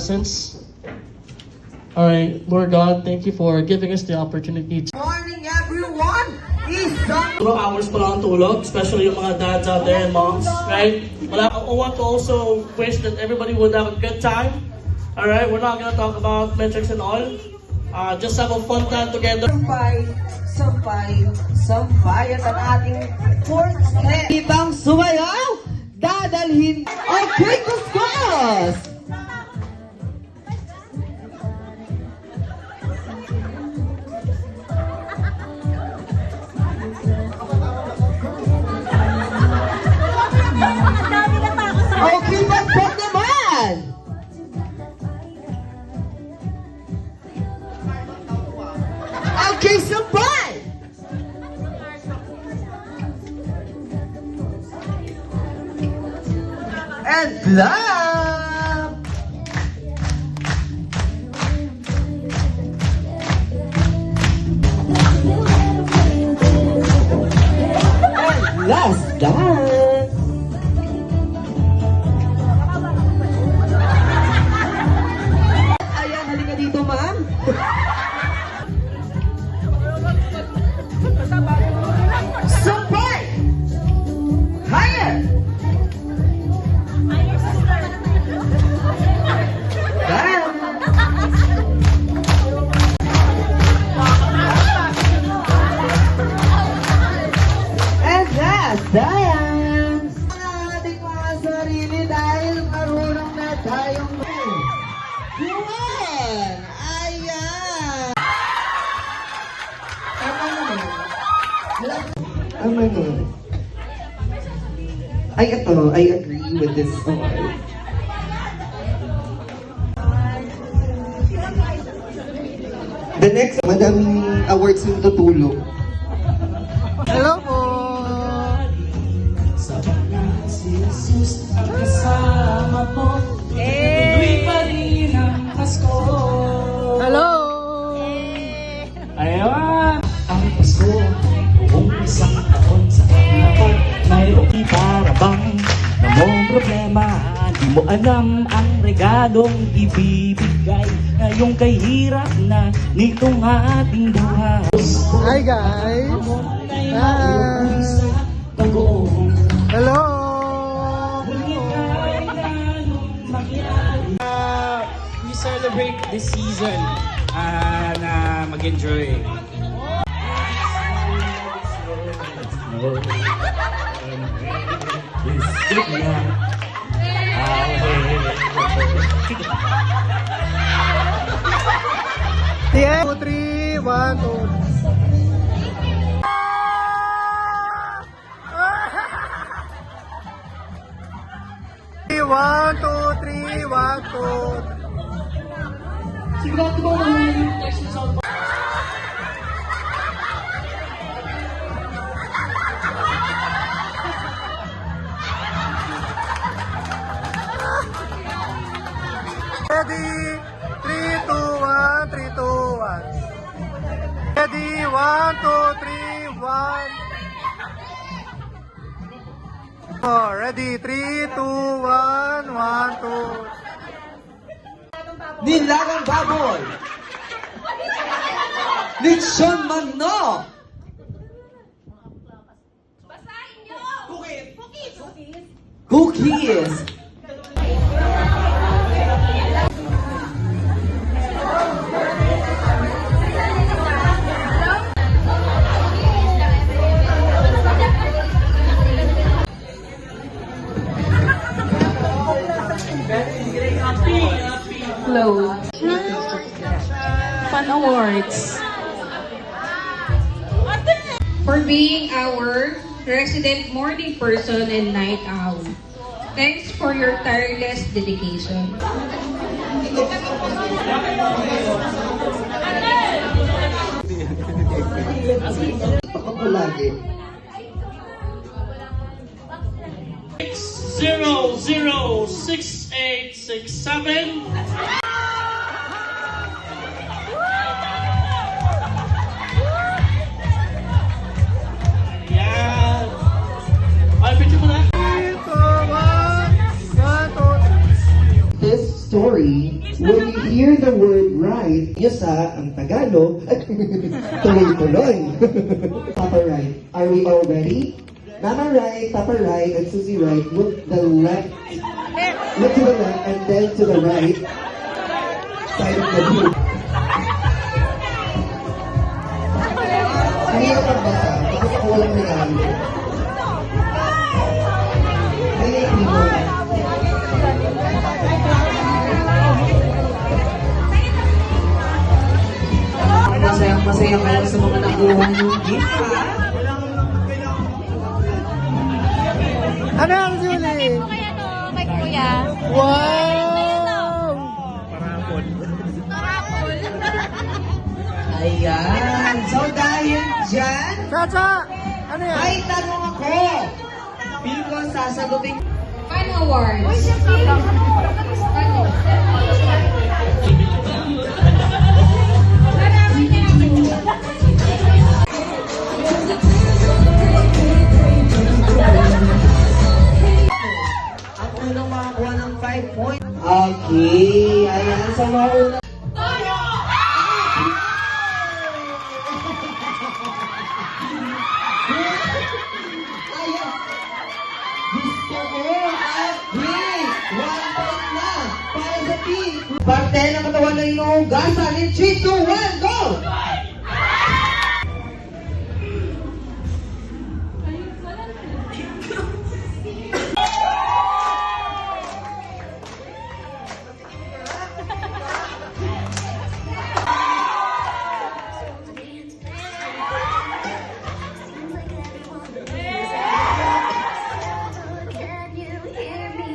presence. All right, Lord God, thank you for giving us the opportunity to... Morning, everyone! Hours pa lang tulog, especially yung mga dads out there and moms, right? But I want to also wish that everybody would have a good time. All right, we're not gonna talk about metrics and all. Just have a fun time together. Sampay at ang ating fourth step. Ibang sumayaw, dadalhin. Okay, kuskus! Okay, bagpag naman! Okay, sampay! And clap! And last dance! Ayan, halika dito, ma'am. Sampay! Higher! And that's dance! Ang ating mga sarili dahil marunong na tayong Juan! Ayan! Tama naman. Tama naman. Ay, ito. I agree with this song. The next, madaming awards yung tutulong. Hello po! Hello! Ayun! Ang Pasko, buong isang taon sa kapag mayroong para bang namong problema. Di mo alam ang regalong ibibigay ngayong kahirap na nitong ating buhay. Hi guys! Hi! Hello! We celebrate this season na mag-enjoy. Yeah! 2, 3, 1, 2. 1, 2, 3, 1, 2. Sigurado ba yung text sa Ready? 3, 2, 1, 3, 2, 1. Ready? 1, 2, 3, 1. Oh, ready? 3, 2, 1, 1, 2. Nilagang baboy! Lechon manok! Cookies! Hello. Fun Awards. For being our resident morning person and night owl. Thanks for your tireless dedication. Ako po lagi. 006867. Ayan. Ay, picture mo na. 3, 2, 1, 1, 2, 3. This story, when you hear the word right, yun sa ang Tagalog, tuloy-tuloy. Papa right. Are we all ready? Mama right, Papa right, and Susie right. Look to the left, and then to the right side of the group. Ang hirap magbasa, bakit ako walang regalo? May naiiwan. Masayang-masaya kayo sa mga nakuha niyong gift, ha? Ano yan, Julie? Kay Kuya. Wow! Parapol. Ayan. So dahil dyan, Chacha! Ano yan? may tanong ako. Because sasagutin Fan awards. Ano? ang unang makakuha ng 5 points. Okay. Ayan. So mauna. Ayan. Gusto ko. Agree. 1 point na. Para sa team. Parte ng katawan na inuugasan. In 3, 2, 1, go! Can you hear me?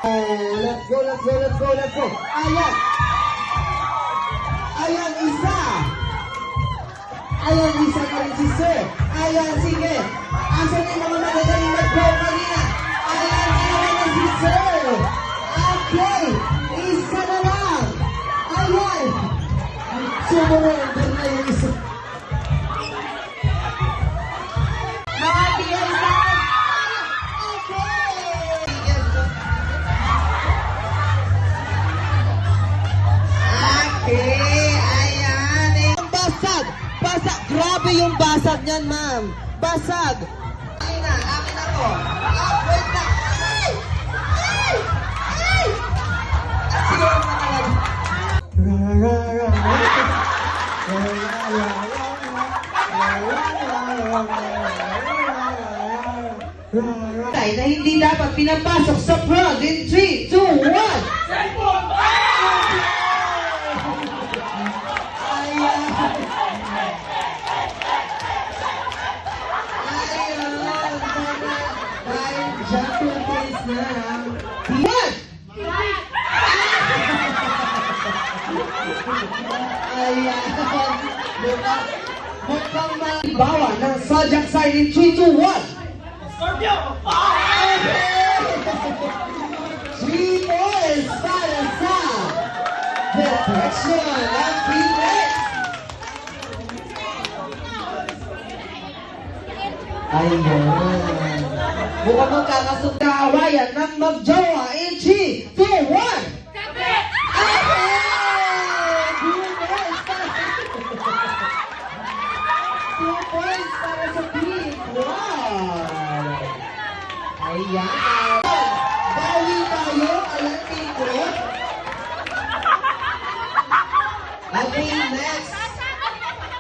Let's go, let's go, let's go, let's go. Ayan. Ayan, isa. Ayan, isa na rin si Sir. Ayan, sige. Asan yung mga magagaling nag-go kanina? Ayan, ayan na si Sir. Okay. Isa na lang. Ayan. Sumurrender na yung isa. Mga tiyasan. Okay. Okay, ayan. Basag! Basag! Grabe yung basag niyan, ma'am. Basag! Akin na to. Wait na. Ay! Ay! Ay! Sige, na hindi dapat pinapasok sa front in 3, 2, 1. Mukhang malibawa ng Sajak side in 3, 2, 1. 3 points para sa detection ng Phoenix. Ayan. Mukhang magkakasugkawayan ng magjowa in 3, 2, 1. Para sa Pink. Wow! Ayan. Bawi tayo. Ayan, Pink Rock. Okay, next.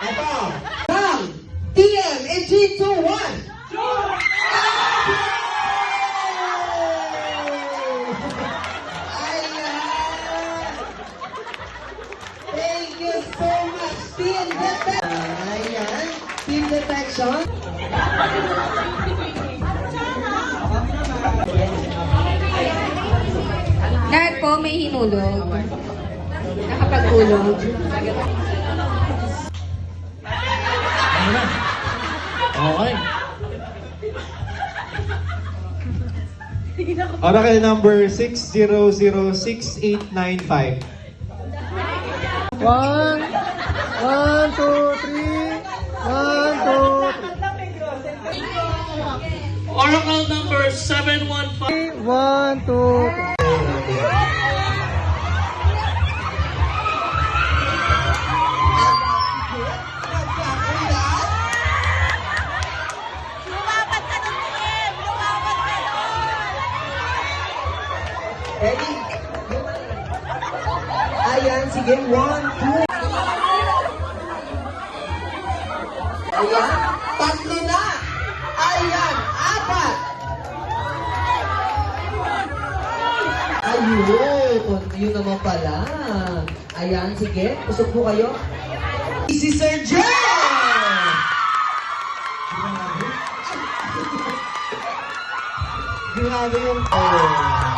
Ito. Ang TM in 3, 2, 1. Ayan. Thank you so much, Team Detection. Ayan. Team Detection. Lahat po may hinulog. Nakapagulog. Okay. Oracle number 6006895. 1, 2, 3. 1, 2, 3. Oracle number 715. 1, 2, 3. Lumapat ka ng team! Lumapat ka doon! Ready? Ayan, sige. 1, 2. Ayan, 3 na. Ayan, 4. Ayun, yun naman pala. Ayan, sige. Usog po kayo. Si Sir Jen! Grabe yung... Oh.